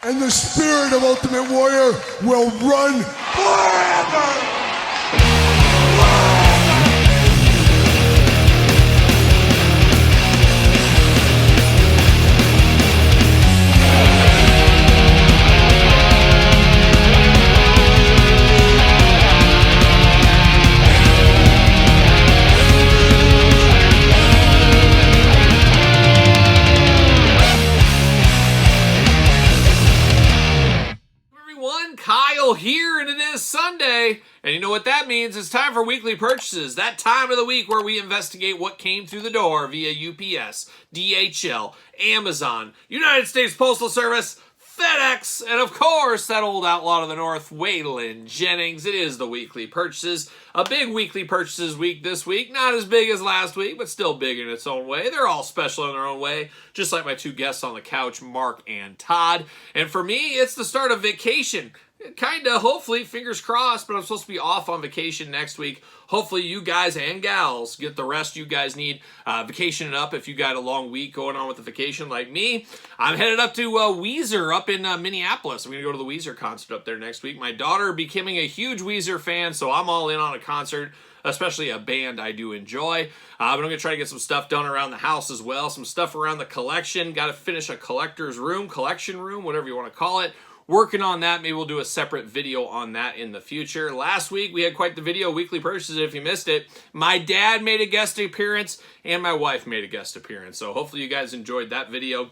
And the spirit of Ultimate Warrior will run forever! Kyle here, and it is Sunday, and you know what that means. It's time for weekly purchases, that time of the week where we investigate what came through the door via UPS, DHL, Amazon, United States Postal Service, FedEx, and of course, that old outlaw of the north, Waylon Jennings. It is the weekly purchases. A big weekly purchases week this week. Not as big as last week, but still big in its own way. They're all special in their own way, just like my two guests on the couch, Mark and Todd. And for me, it's the start of vacation. Kinda, hopefully, fingers crossed, but I'm supposed to be off on vacation next week. Hopefully you guys and gals get the rest you guys need. Vacationing up if you got a long week going on with the vacation like me. I'm headed up to Weezer up in Minneapolis. I'm going to go to the Weezer concert up there next week. My daughter becoming a huge Weezer fan, so I'm all in on a concert, especially a band I do enjoy. But I'm going to try to get some stuff done around the house as well. Some stuff around the collection. Got to finish a collector's room, collection room, whatever you want to call it. Working on that. Maybe we'll do a separate video on that in the future. Last week, we had quite the video, weekly purchases, if you missed it. My dad made a guest appearance, and my wife made a guest appearance. So hopefully you guys enjoyed that video.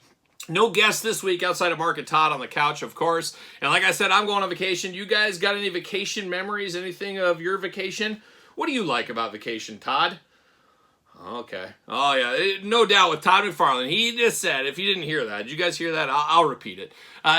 No guests this week outside of Mark and Todd on the couch, of course. And like I said, I'm going on vacation. You guys got any vacation memories? Anything of your vacation? What do you like about vacation, Todd? Okay. Oh, yeah. No doubt with Todd McFarlane. He just said, if you didn't hear that, did you guys hear that? I'll repeat it.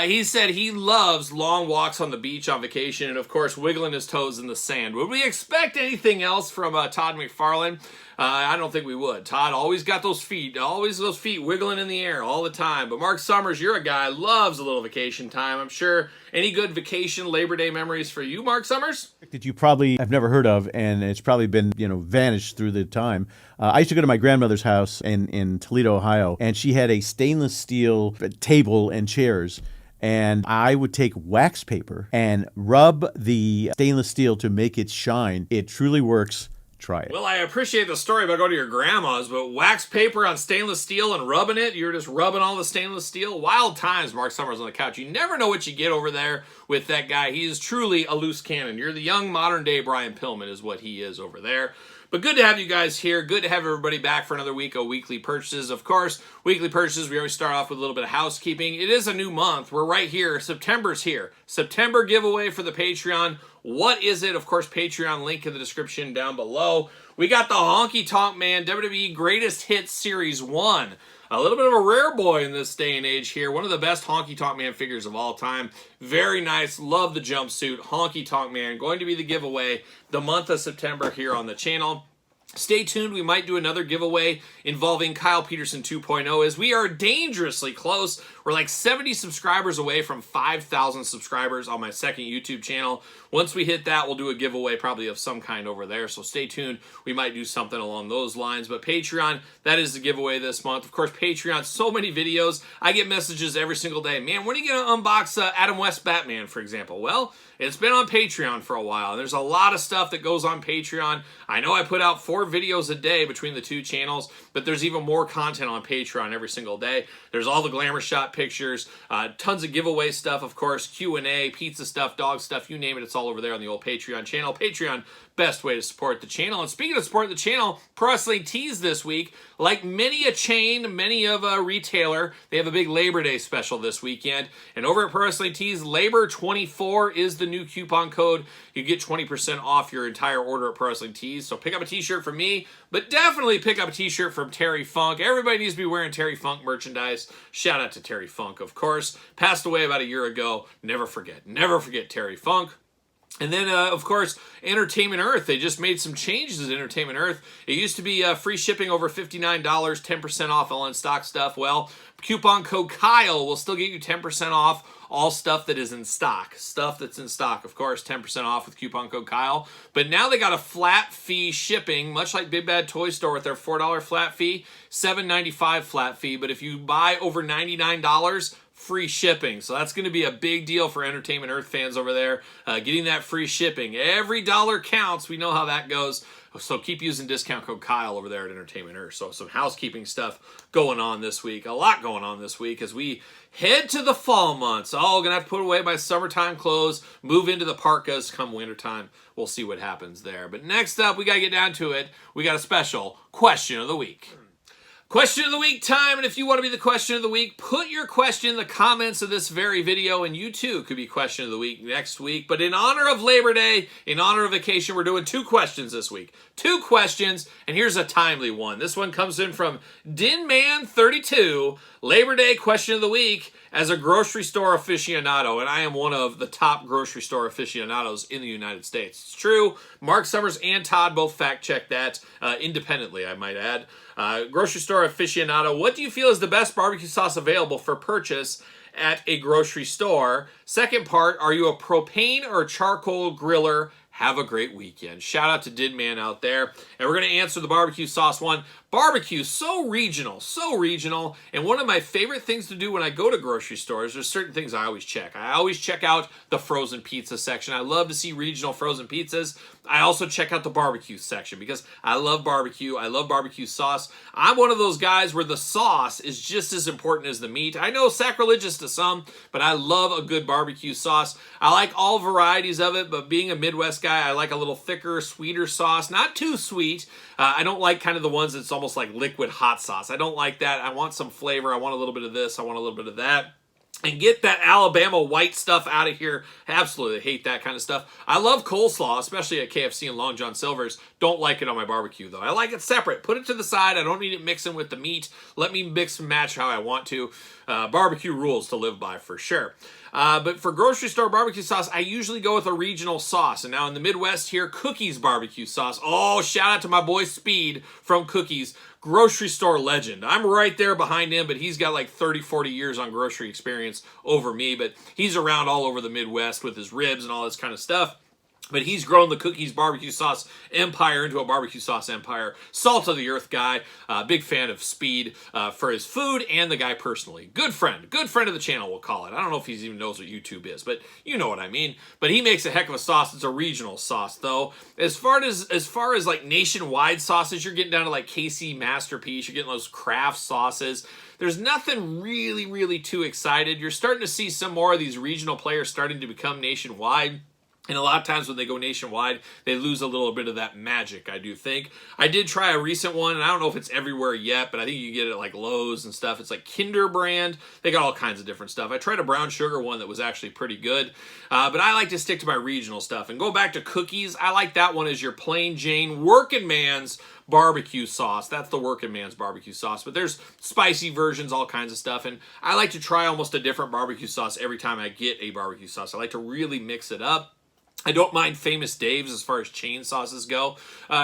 He said he loves long walks on the beach on vacation and, of course, wiggling his toes in the sand. Would we expect anything else from Todd McFarlane? I don't think we would. Todd always got those feet, wiggling in the air all the time. But Mark Summers, you're a guy who loves a little vacation time. I'm sure. Any good vacation Labor Day memories for you, Mark Summers? That you probably have never heard of, and it's probably been, vanished through the time. I used to go to my grandmother's house in Toledo, Ohio, and she had a stainless steel table and chairs. And I would take wax paper and rub the stainless steel to make it shine. It truly works. Try it. Well, I appreciate the story about going to your grandma's, but wax paper on stainless steel and rubbing it, you're just rubbing all the stainless steel. Wild times, Mark Summers on the couch. You never know what you get over there with that guy. He is truly a loose cannon. You're the young modern day Brian Pillman is what he is over there. But good to have you guys here. Good to have everybody back for another week of weekly purchases. Of course, weekly purchases, we always start off with a little bit of housekeeping. It is a new month. We're right here. September's here. September giveaway for the Patreon. What is it? Of course, Patreon link in the description down below. We got the Honky Tonk Man WWE Greatest Hits Series 1. A little bit of a rare boy in this day and age here. One of the best Honky Tonk Man figures of all time. Very nice. Love the jumpsuit. Honky Tonk Man. Going to be the giveaway the month of September here on the channel. Stay tuned. We might do another giveaway involving Kyle Peterson 2.0 as we are dangerously close. We're like 70 subscribers away from 5,000 subscribers on my second YouTube channel. Once we hit that, we'll do a giveaway probably of some kind over there. So stay tuned. We might do something along those lines. But Patreon, that is the giveaway this month. Of course, Patreon, so many videos. I get messages every single day. Man, when are you going to unbox Adam West Batman, for example? Well, it's been on Patreon for a while. There's a lot of stuff that goes on Patreon. I know I put out 4 videos a day between the two channels, but there's even more content on Patreon every single day. There's all the glamour shot pictures, tons of giveaway stuff, of course, Q&A, pizza stuff, dog stuff, you name it, it's all over there on the old Patreon channel. Patreon, best way to support the channel. And speaking of supporting the channel, Pro Wrestling Tees this week, like many a chain, many of a retailer, they have a big Labor Day special this weekend. And over at Pro Wrestling Tees, Labor24 is the new coupon code. You get 20% off your entire order at Pro Wrestling Tees. So pick up a t-shirt from me, but definitely pick up a t-shirt from Terry Funk. Everybody needs to be wearing Terry Funk merchandise. Shout out to Terry Funk, of course. Passed away about a year ago. Never forget Terry Funk. And then, of course, Entertainment Earth. They just made some changes at Entertainment Earth. It used to be free shipping over $59, 10% off all in-stock stuff. Well, coupon code Kyle will still get you 10% off all stuff that is in stock. Stuff that's in stock, of course, 10% off with coupon code Kyle. But now they got a flat fee shipping, much like Big Bad Toy Store with their $4 flat fee, $7.95 flat fee. But if you buy over $99, free shipping. So that's going to be a big deal for Entertainment Earth fans over there. Getting that free shipping. Every dollar counts. We know how that goes. So keep using discount code Kyle over there at Entertainment Earth. So some housekeeping stuff going on this week. A lot going on this week as we head to the fall months. Oh, gonna have to put away my summertime clothes, move into the parkas come wintertime. We'll see what happens there. But next up, we got to get down to it. We got a special question of the week. Question of the week time, and if you want to be the question of the week, put your question in the comments of this very video, and you too could be question of the week next week. But in honor of Labor Day, in honor of vacation, we're doing 2 questions this week. 2 questions, and here's a timely one. This one comes in from Dinman32, Labor Day question of the week. As a grocery store aficionado, and I am one of the top grocery store aficionados in the United States. It's true. Mark Summers and Todd both fact-checked that independently, I might add. Grocery store aficionado, what do you feel is the best barbecue sauce available for purchase at a grocery store? Second part, are you a propane or charcoal griller? Have a great weekend. Shout out to Didman out there. And we're going to answer the barbecue sauce one. Barbecue, so regional. And one of my favorite things to do when I go to grocery stores, there's certain things I always check. I always check out the frozen pizza section. I love to see regional frozen pizzas. I also check out the barbecue section because I love barbecue. I love barbecue sauce. I'm one of those guys where the sauce is just as important as the meat. I know sacrilegious to some, but I love a good barbecue sauce. I like all varieties of it, but being a Midwest guy, I like a little thicker, sweeter sauce. Not too sweet. I don't like kind of the ones that's almost like liquid hot sauce. I don't like that. I want some flavor. I want a little bit of this. I want a little bit of that. And get that Alabama white stuff out of here. Absolutely hate that kind of stuff. I love coleslaw, especially at KFC and Long John Silver's. Don't like it on my barbecue, though. I like it separate. Put it to the side. I don't need it mixing with the meat. Let me mix and match how I want to. Barbecue rules to live by for sure. But for grocery store barbecue sauce, I usually go with a regional sauce. And now in the Midwest here, Cookies barbecue sauce. Oh, shout out to my boy Speed from Cookies. Grocery store legend. I'm right there behind him, but he's got like 30, 40 years on grocery experience over me. But he's around all over the Midwest with his ribs and all this kind of stuff. But he's grown the Cookies barbecue sauce empire into a barbecue sauce empire. Salt of the earth guy. Big fan of Speed for his food and the guy personally. Good friend of the channel, we'll call it. I don't know if he even knows what YouTube is, but you know what I mean. But he makes a heck of a sauce. It's a regional sauce, though. As far as like nationwide sauces, you're getting down to like KC Masterpiece. You're getting those craft sauces. There's nothing really too excited. You're starting to see some more of these regional players starting to become nationwide. And a lot of times when they go nationwide, they lose a little bit of that magic, I do think. I did try a recent one, and I don't know if it's everywhere yet, but I think you can get it at like Lowe's and stuff. It's like Kinder brand. They got all kinds of different stuff. I tried a brown sugar one that was actually pretty good. But I like to stick to my regional stuff. And go back to Cookies, I like that one as your plain Jane working man's barbecue sauce. That's the working man's barbecue sauce. But there's spicy versions, all kinds of stuff. And I like to try almost a different barbecue sauce every time I get a barbecue sauce. I like to really mix it up. I don't mind Famous Dave's as far as chain sauces go.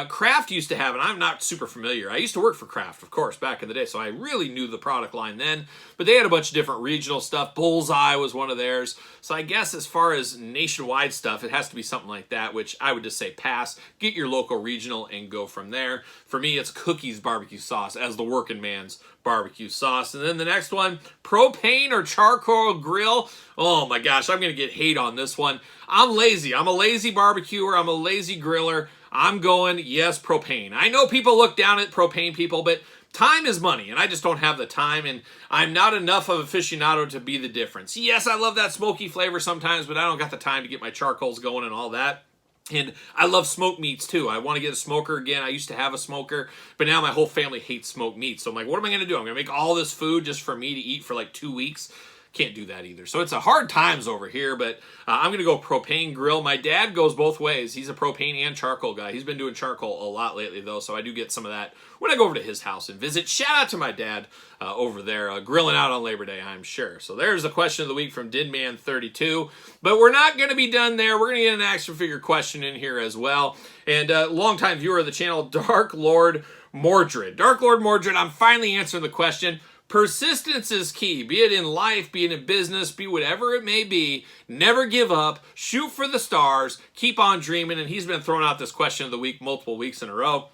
Kraft used to have, and I'm not super familiar. I used to work for Kraft, of course, back in the day, so I really knew the product line then. But they had a bunch of different regional stuff. Bullseye was one of theirs. So I guess as far as nationwide stuff, it has to be something like that, which I would just say pass. Get your local regional and go from there. For me, it's Cookies barbecue sauce as the working man's barbecue sauce. And then the next one, propane or charcoal grill. Oh my gosh, I'm going to get hate on this one. I'm lazy. I'm a lazy barbecuer. I'm a lazy griller. I'm going, yes, propane. I know people look down at propane people, but time is money, and I just don't have the time, and I'm not enough of an aficionado to be the difference. Yes, I love that smoky flavor sometimes, but I don't got the time to get my charcoals going and all that. And I love smoked meats too. I want to get a smoker again. I used to have a smoker, but now my whole family hates smoked meat. So I'm like, what am I going to do? I'm going to make all this food just for me to eat for like 2 weeks. Can't do that either. So it's a hard times over here, but I'm going to go propane grill. My dad goes both ways. He's a propane and charcoal guy. He's been doing charcoal a lot lately, though, so I do get some of that when I go over to his house and visit. Shout out to my dad over there, grilling out on Labor Day, I'm sure. So there's the question of the week from Didman32. But we're not going to be done there. We're going to get an action figure question in here as well. And longtime viewer of the channel, Dark Lord Mordred. Dark Lord Mordred, I'm finally answering the question. Persistence is key, be it in life, be it in business, be whatever it may be. Never give up, shoot for the stars, keep on dreaming. And he's been throwing out this question of the week multiple weeks in a row.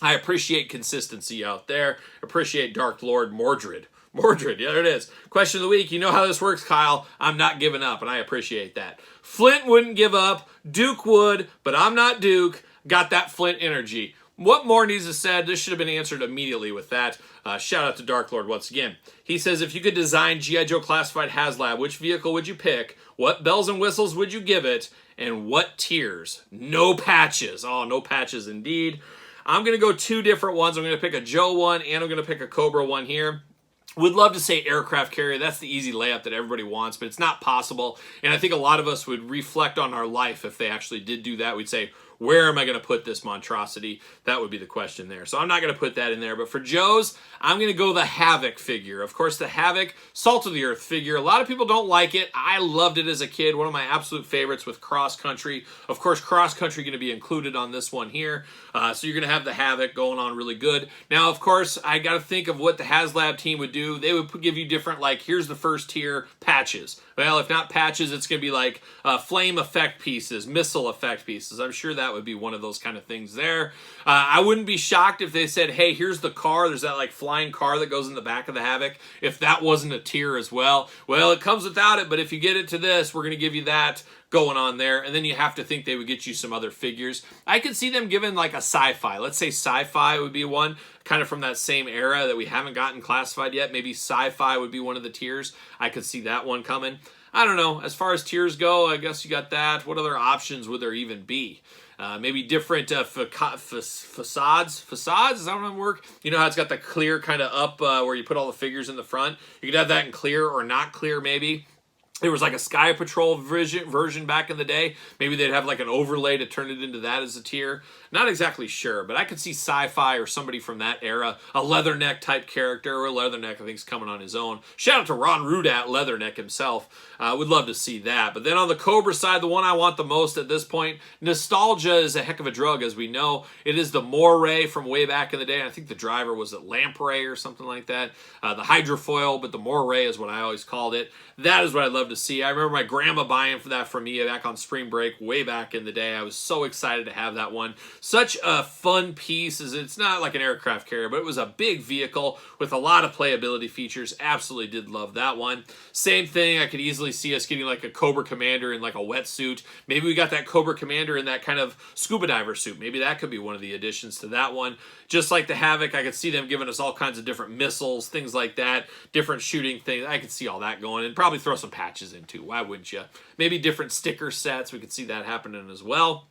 I appreciate consistency out there. Appreciate Dark Lord Mordred. Mordred, yeah, there it is. Question of the week. You know how this works, Kyle. I'm not giving up, and I appreciate that. Flint wouldn't give up. Duke would, but I'm not Duke. Got that Flint energy. What more needs to be said? This should have been answered immediately with that. Shout out to Dark Lord once again. He says, if you could design G.I. Joe Classified HasLab, which vehicle would you pick? What bells and whistles would you give it? And what tiers? No patches. Oh, no patches indeed. I'm going to go two different ones. I'm going to pick a Joe one, and I'm going to pick a Cobra one here. Would love to say aircraft carrier. That's the easy layup that everybody wants, but it's not possible. And I think a lot of us would reflect on our life if they actually did do that. We'd say, where am I going to put this monstrosity? That would be the question there. So I'm not going to put that in there. But for Joe's, I'm going to go the Havoc figure. Of course, the Havoc Salt of the Earth figure. A lot of people don't like it. I loved it as a kid. One of my absolute favorites with Cross Country. Of course, Cross Country going to be included on this one here. So you're going to have the Havoc going on really good. Now, of course, I got to think of what the HasLab team would do. They would give you different, like, here's the first tier, patches. Well, if not patches, it's going to be like flame effect pieces, missile effect pieces. I'm sure that would be one of those kind of things there. I wouldn't be shocked if they said, hey, here's the car. There's that like flying car that goes in the back of the Havoc. If that wasn't a tier as well. Well, it comes without it, but if you get it to this, we're going to give you that going on there. And then you have to think they would get you some other figures. I could see them giving like a sci-fi. Let's say sci-fi would be one kind of from that same era that we haven't gotten classified yet. Maybe sci-fi would be one of the tiers. I could see that one coming. I don't know. As far as tiers go, I guess you got that. What other options would there even be? Maybe different facades. Facades, is that what work? You know how it's got the clear kind of up where you put all the figures in the front? You could have that in clear or not clear maybe. There was like a Sky Patrol version back in the day. Maybe they'd have like an overlay to turn it into that as a tier. Not exactly sure, but I could see sci-fi or somebody from that era, a Leatherneck type character, or Leatherneck I think is coming on his own. Shout out to Ron Rudat, Leatherneck himself. Would love to see that. But then on the Cobra side, the one I want the most at this point, nostalgia is a heck of a drug, as we know. It is the Moray from way back in the day. I think the driver was a Lamprey or something like that. The Hydrofoil, but the Moray is what I always called it. That is what I'd love to see. I remember my grandma buying for that for me back on spring break way back in the day. I was so excited to have that one. Such a fun piece. It's not like an aircraft carrier, but it was a big vehicle with a lot of playability features. Absolutely did love that one. Same thing, I could easily see us getting like a Cobra Commander in like a wetsuit. Maybe we got that Cobra Commander in that kind of scuba diver suit. Maybe that could be one of the additions to that one. Just like the Havoc, I could see them giving us all kinds of different missiles, things like that, different shooting things. I could see all that going, and probably throw some patches in too. Why wouldn't you? Maybe different sticker sets. We could see that happening as well.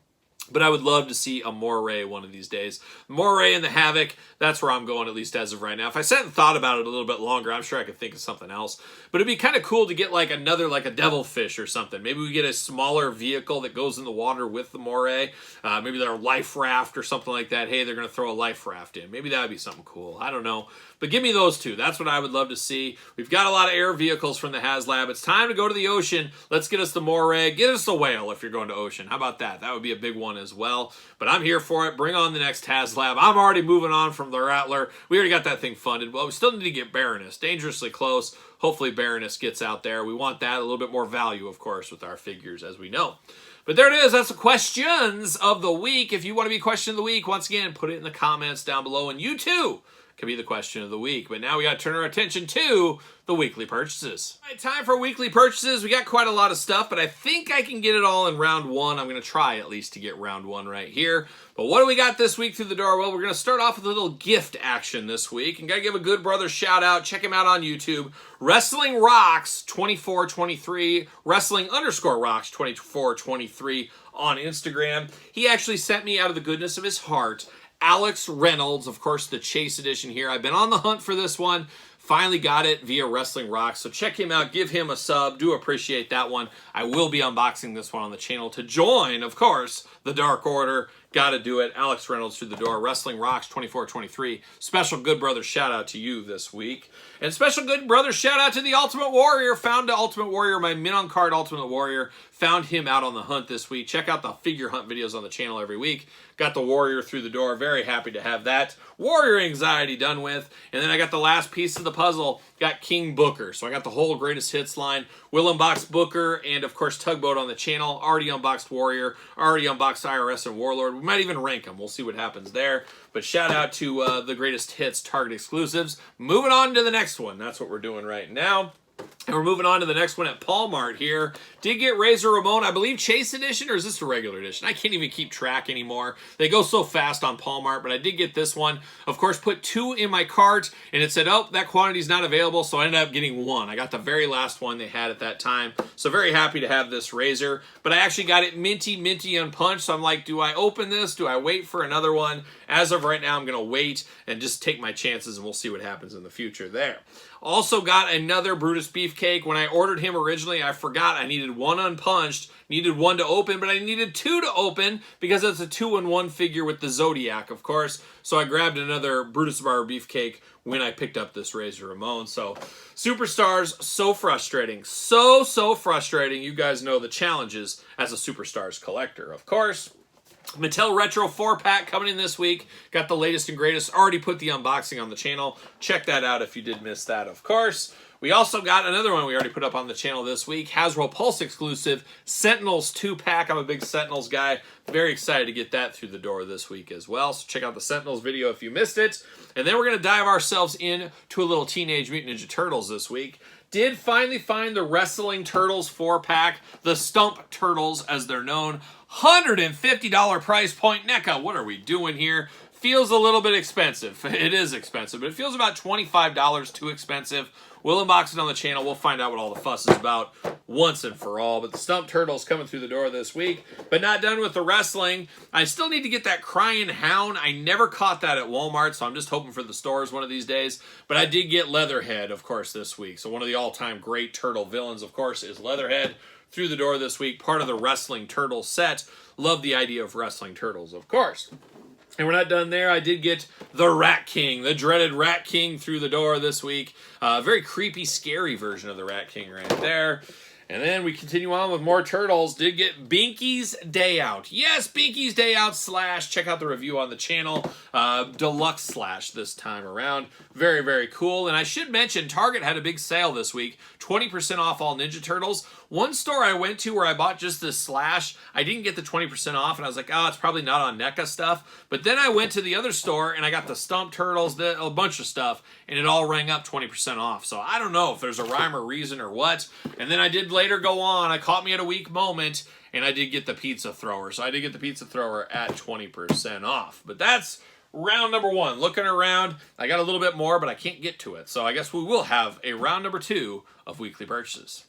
But I would love to see a Moray one of these days. Moray and the Havoc, that's where I'm going, at least as of right now. If I sat and thought about it a little bit longer, I'm sure I could think of something else. But it'd be kind of cool to get like another, like a Devilfish or something. Maybe we get a smaller vehicle that goes in the water with the Moray. Maybe they're a life raft or something like that. Hey, they're going to throw a life raft in. Maybe that would be something cool. I don't know. But give me those two. That's what I would love to see. We've got a lot of air vehicles from the HasLab. It's time to go to the ocean. Let's get us the Moray. Get us the Whale if you're going to ocean. How about that? That would be a big one as well. But I'm here for it. Bring on the next HasLab. I'm already moving on from the Rattler. We already got that thing funded. Well, we still need to get Baroness. Dangerously close. Hopefully Baroness gets out there. We want that. A little bit more value, of course, with our figures, as we know. But there it is. That's the questions of the week. If you want to be question of the week, once again, put it in the comments down below. And you, too, can be the question of the week. But now we got to turn our attention to the weekly purchases. All right, time for weekly purchases. We got quite a lot of stuff, but I think I can get it all in round one. I'm going to try at least to get round one right here. But what do we got this week through the door? Well, we're going to start off with a little gift action this week. And got to give a good brother shout out. Check him out on YouTube. Wrestling Rocks 2423. Wrestling _ Rocks 2423 on Instagram. He actually sent me out of the goodness of his heart Alex Reynolds, of course, the Chase edition here. I've been on the hunt for this one. Finally got it via Wrestling Rocks. So check him out. Give him a sub. Do appreciate that one. I will be unboxing this one on the channel to join, of course, the Dark Order. Got to do it. Alex Reynolds through the door. Wrestling Rocks 2423. Special good brother shout out to you this week. And special good brother shout out to the Ultimate Warrior. Found the Ultimate Warrior, my min on card Ultimate Warrior. Found him out on the hunt this week. Check out the figure hunt videos on the channel every week. Got the Warrior through the door. Very happy to have that Warrior anxiety done with. And then I got the last piece of the puzzle, got King Booker. So I got the whole greatest hits line. Will unbox Booker and, of course, Tugboat on the channel. Already unboxed Warrior. Already unboxed IRS and Warlord. We might even rank them. We'll see what happens there. But shout out to the greatest hits Target exclusives. Moving on to the next one. That's what we're doing right now. And we're moving on to the next one at Paul Mart here. Did get Razor Ramon, I believe Chase Edition, or is this a regular edition? I can't even keep track anymore. They go so fast on Paul Mart, but I did get this one. Of course, put 2 in my cart, and it said, oh, that quantity's not available, so I ended up getting 1. I got the very last one they had at that time. So very happy to have this Razor. But I actually got it minty unpunched, so I'm like, do I open this? Do I wait for another one? As of right now, I'm going to wait and just take my chances, and we'll see what happens in the future there. Also got another Brutus Beefcake. When I ordered him originally, I forgot I needed 1 unpunched, needed 1 to open, but I needed 2 to open because it's a 2-in-1 figure with the Zodiac, of course. So I grabbed another Brutus Barber Beefcake when I picked up this Razor Ramon. So Superstars, so frustrating. So frustrating. You guys know the challenges as a Superstars collector, of course. Mattel Retro 4-pack coming in this week. Got the latest and greatest. Already put the unboxing on the channel. Check that out if you did miss that, of course. We also got another one we already put up on the channel this week. Hasbro Pulse exclusive Sentinels 2-pack. I'm a big Sentinels guy. Very excited to get that through the door this week as well. So check out the Sentinels video if you missed it. And then we're going to dive ourselves into a little Teenage Mutant Ninja Turtles this week. Did finally find the Wrestling Turtles 4-pack. The Stump Turtles, as they're known. $150 price point. NECA, what are we doing here? Feels a little bit expensive. It is expensive, but it feels about $25 too expensive. We'll unbox it on the channel. We'll find out what all the fuss is about once and for all. But the Stump Turtles coming through the door this week. But not done with the wrestling. I still need to get that Crying Hound. I never caught that at Walmart, so I'm just hoping for the stores one of these days. But I did get Leatherhead, of course, this week. So one of the all-time great turtle villains, of course, is Leatherhead. Through the door this week, part of the Wrestling Turtles set. Love the idea of Wrestling Turtles, of course. And we're not done there. I did get the Rat King, the dreaded Rat King through the door this week. Very creepy, scary version of the Rat King right there. And then we continue on with more Turtles. Did get Binky's Day Out. Yes, Binky's Day Out / check out the review on the channel. Deluxe / this time around. Very cool. And I should mention, Target had a big sale this week. 20% off all Ninja Turtles. One store I went to where I bought just this / I didn't get the 20% off, and I was like, oh, it's probably not on NECA stuff. But then I went to the other store, and I got the Stump Turtles, a bunch of stuff, and it all rang up 20% off. So I don't know if there's a rhyme or reason or what. And then I did later go on. I caught me at a weak moment, and I did get the Pizza Thrower. So I did get the Pizza Thrower at 20% off. But that's round number 1. Looking around, I got a little bit more, but I can't get to it. So I guess we will have a round number 2 of weekly purchases.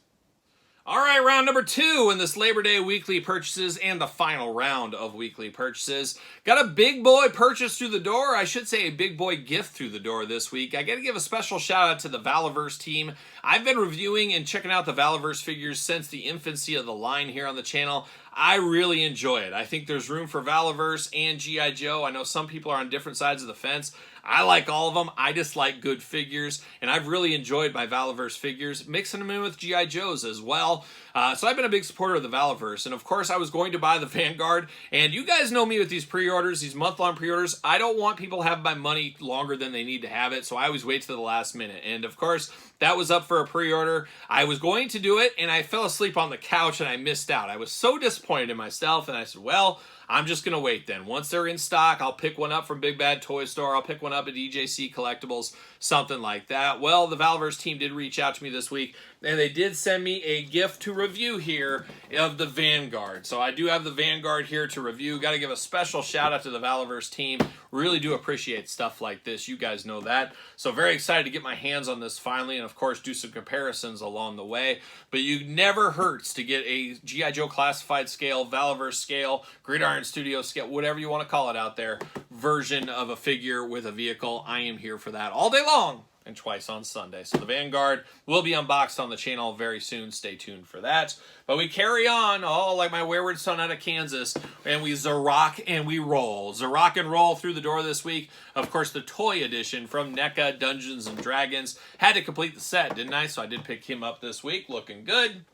All right, round number 2 in this Labor Day weekly purchases and the final round of weekly purchases. Got a big boy purchase through the door. I should say a big boy gift through the door this week. I got to give a special shout out to the Valaverse team. I've been reviewing and checking out the Valaverse figures since the infancy of the line here on the channel. I really enjoy it. I think there's room for Valaverse and G.I. Joe. I know some people are on different sides of the fence. I like all of them. I just like good figures, and I've really enjoyed my Valaverse figures, mixing them in with G.I. Joes as well. So I've been a big supporter of the Valaverse, and of course I was going to buy the Vanguard, and you guys know me with these pre-orders, these month-long pre-orders. I don't want people to have my money longer than they need to have it, so I always wait to the last minute. And of course, that was up for a pre-order. I was going to do it, and I fell asleep on the couch, and I missed out. I was so disappointed in myself, and I said, well, I'm just going to wait then. Once they're in stock, I'll pick one up from Big Bad Toy Store. I'll pick one up at EJC Collectibles, something like that. Well, the Valaverse team did reach out to me this week, and they did send me a gift to review here of the Vanguard. So I do have the Vanguard here to review. Got to give a special shout out to the Valaverse team. Really do appreciate stuff like this. You guys know that. So very excited to get my hands on this finally, and of course do some comparisons along the way. But you never hurts to get a G.I. Joe classified scale, Valaverse scale, Gridiron Studio scale, whatever you want to call it out there, version of a figure with a vehicle. I am here for that all day long and twice on Sunday. So the Vanguard will be unboxed on the channel very soon. Stay tuned for that. But we carry on, like my wayward son out of Kansas, and we Zarok and we roll. Zarok and roll through the door this week. Of course, the toy edition from NECA Dungeons & Dragons. Had to complete the set, didn't I? So I did pick him up this week. Looking good.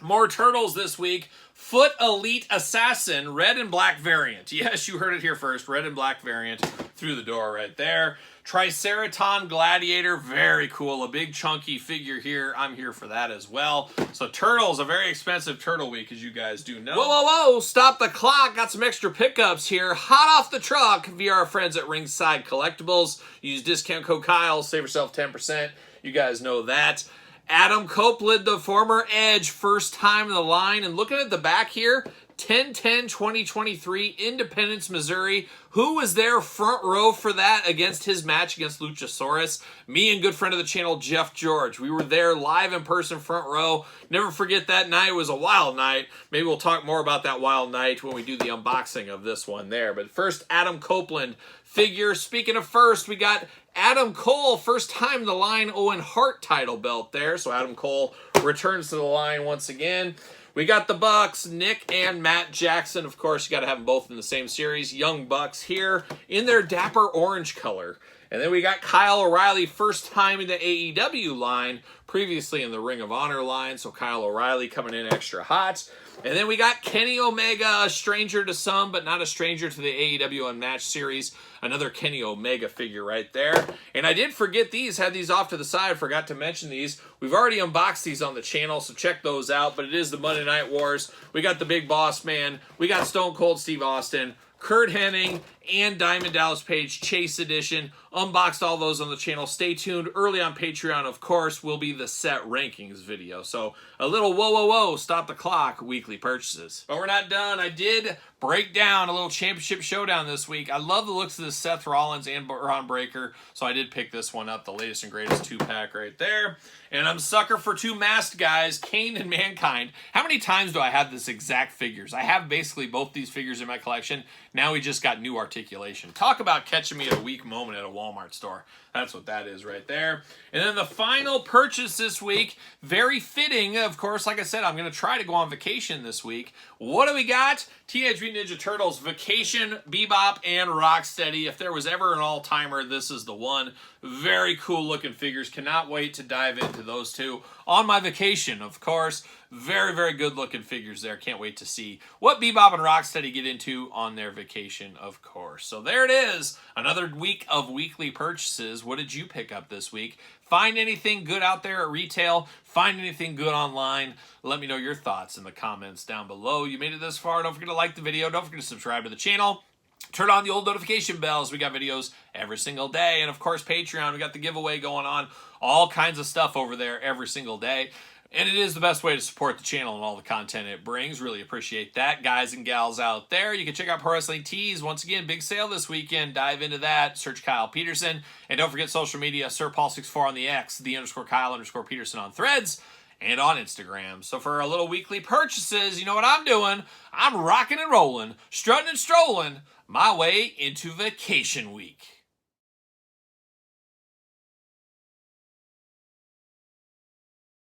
More Turtles this week. Foot Elite Assassin, red and black variant. Yes, you heard it here first. Red and black variant through the door right there. Triceraton Gladiator, very cool. A big chunky figure here. I'm here for that as well. So Turtles, a very expensive Turtle Week, as you guys do know. Whoa, whoa, whoa, stop the clock. Got some extra pickups here. Hot off the truck via our friends at Ringside Collectibles. Use discount code Kyle, save yourself 10%. You guys know that. Adam Copeland, the former Edge, first time in the line. And looking at the back here, 10/10/2023, Independence, Missouri. Who was there front row for that against his match against Luchasaurus? Me and good friend of the channel, Jeff George. We were there live in person, front row. Never forget that night. It was a wild night. Maybe we'll talk more about that wild night when we do the unboxing of this one there. But first, Adam Copeland figure. Speaking of first, we got Adam Cole, first time in the line, Owen Hart title belt there. So Adam Cole returns to the line once again. We got the Bucks, Nick and Matt Jackson. Of course, you got to have them both in the same series. Young Bucks here in their dapper orange color. And then we got Kyle O'Reilly, first time in the AEW line, previously in the Ring of Honor line. So Kyle O'Reilly coming in extra hot. And then we got Kenny Omega, a stranger to some, but not a stranger to the AEW Unmatched series. Another Kenny Omega figure right there. And I did forget these, had these off to the side, forgot to mention these. We've already unboxed these on the channel, so check those out. But it is the Monday Night Wars. We got the Big Boss Man. We got Stone Cold Steve Austin, Kurt Hennig, and Diamond Dallas Page Chase Edition. Unboxed all those on the channel. Stay tuned. Early on Patreon, of course, will be the set rankings video. So a little whoa, whoa, whoa, stop the clock weekly purchases. But we're not done. I did break down a little championship showdown this week. I love the looks of this Seth Rollins and Braun Breaker, so I did pick this one up, the latest and greatest 2-pack right there. And I'm a sucker for two masked guys, Kane and Mankind. How many times do I have this exact figures? I have basically both these figures in my collection. Now we just got new articulation. Talk about catching me at a weak moment at a Walmart store. That's what that is right there. And then the final purchase this week, very fitting, of course, like I said, I'm going to try to go on vacation this week. What do we got? Teenage Mutant Ninja Turtles, Vacation, Bebop, and Rocksteady. If there was ever an all-timer, this is the one. Very cool looking figures. Cannot wait to dive into those two on my vacation, of course. Very, very good looking figures there. Can't wait to see what Bebop and Rocksteady get into on their vacation, of course. So there it is. Another week of weekly purchases. What did you pick up this week? Find anything good out there at retail? Find anything good online? Let me know your thoughts in the comments down below. You made it this far. Don't forget to like the video. Don't forget to subscribe to the channel. Turn on the old notification bells. We got videos every single day. And of course, Patreon. We got the giveaway going on. All kinds of stuff over there every single day. And it is the best way to support the channel and all the content it brings. Really appreciate that, guys and gals out there. You can check out Pro Wrestling Tees. Once again, big sale this weekend. Dive into that. Search Kyle Peterson. And don't forget social media, SirPaul64 on the X, _Kyle_Peterson on Threads, and on Instagram. So for our little weekly purchases, you know what I'm doing? I'm rocking and rolling, strutting and strolling my way into vacation week.